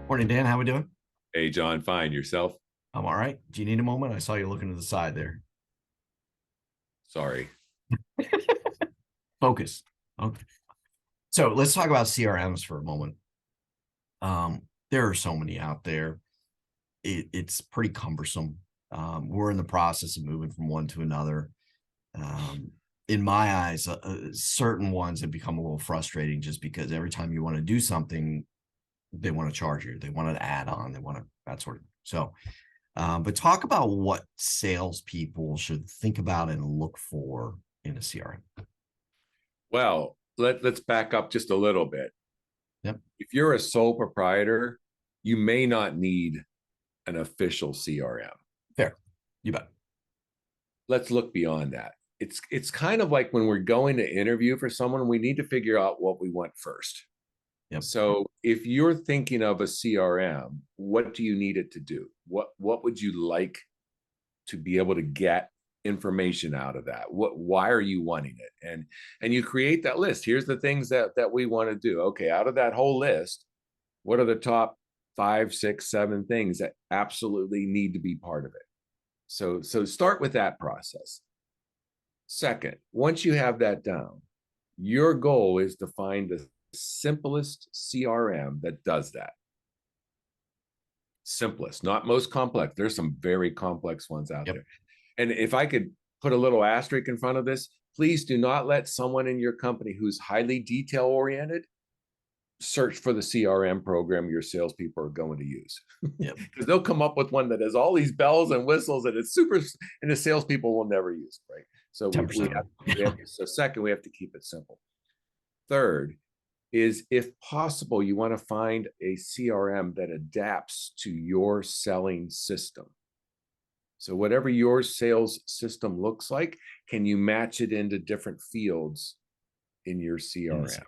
Morning, Dan. How we doing? Hey, John, fine. Yourself? I'm all right. Do you need a moment? I saw you looking to the side there. Sorry. Focus. Okay. So let's talk about CRMs for a moment. There are so many out there. It's pretty cumbersome. We're in the process of moving from one to another. In my eyes, certain ones have become a little frustrating just because every time you want to do something, they want to charge you. They want an add-on. They want to that sort of. So, but talk about what salespeople should think about and look for in a CRM. Well, let's back up just a little bit. Yep. If you're a sole proprietor, you may not need an official CRM. Fair. You bet. Let's look beyond that. It's kind of like when we're going to interview for someone, we need to figure out what we want first. Yep. So if you're thinking of a CRM, what do you need it to do? What would you like to be able to get information out of that? Why are you wanting it? And you create that list. Here's the things that we want to do. Okay, out of that whole list, what are the top 5, 6, 7 things that absolutely need to be part of it? So start with that process. Second, once you have that down, your goal is to find the simplest CRM that does that. Simplest, not most complex. There's some very complex ones out there. And if I could put a little asterisk in front of this, please do not let someone in your company who's highly detail oriented search for the CRM program your salespeople are going to use. Because they'll come up with one that has all these bells and whistles and it's super, and the salespeople will never use it, right? So so second, we have to keep it simple. Third is, if possible, you want to find a CRM that adapts to your selling system. So whatever your sales system looks like, can you match it into different fields in your CRM?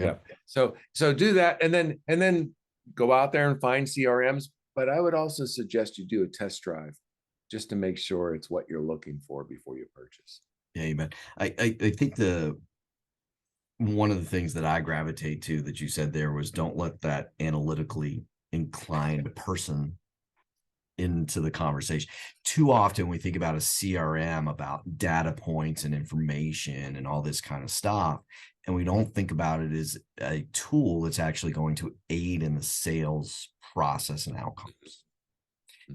Yeah. So do that, and then go out there and find CRMs. But I would also suggest you do a test drive just to make sure it's what you're looking for before you purchase. Yeah, you bet. I think one of the things that I gravitate to that you said there was don't let that analytically inclined person into the conversation. Too often we think about a CRM about data points and information and all this kind of stuff, and we don't think about it as a tool that's actually going to aid in the sales process and outcomes.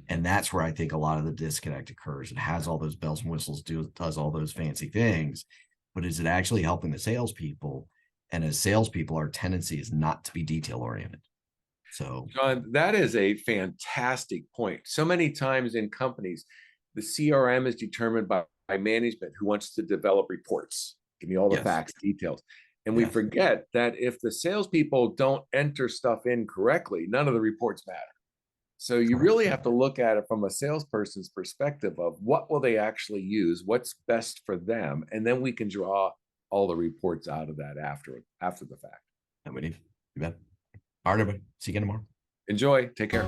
And that's where I think a lot of the disconnect occurs. It has all those bells and whistles, does all those fancy things, but is it actually helping the salespeople? And as salespeople, our tendency is not to be detail oriented. So, John, that is a fantastic point. So many times in companies, the CRM is determined by management who wants to develop reports. Give me all the facts, details. And we forget that if the salespeople don't enter stuff in correctly, none of the reports matter. So you really have to look at it from a salesperson's perspective of what will they actually use, what's best for them, and then we can draw all the reports out of that after the fact. you bet. All right, everybody. See you again tomorrow. Enjoy. Take care.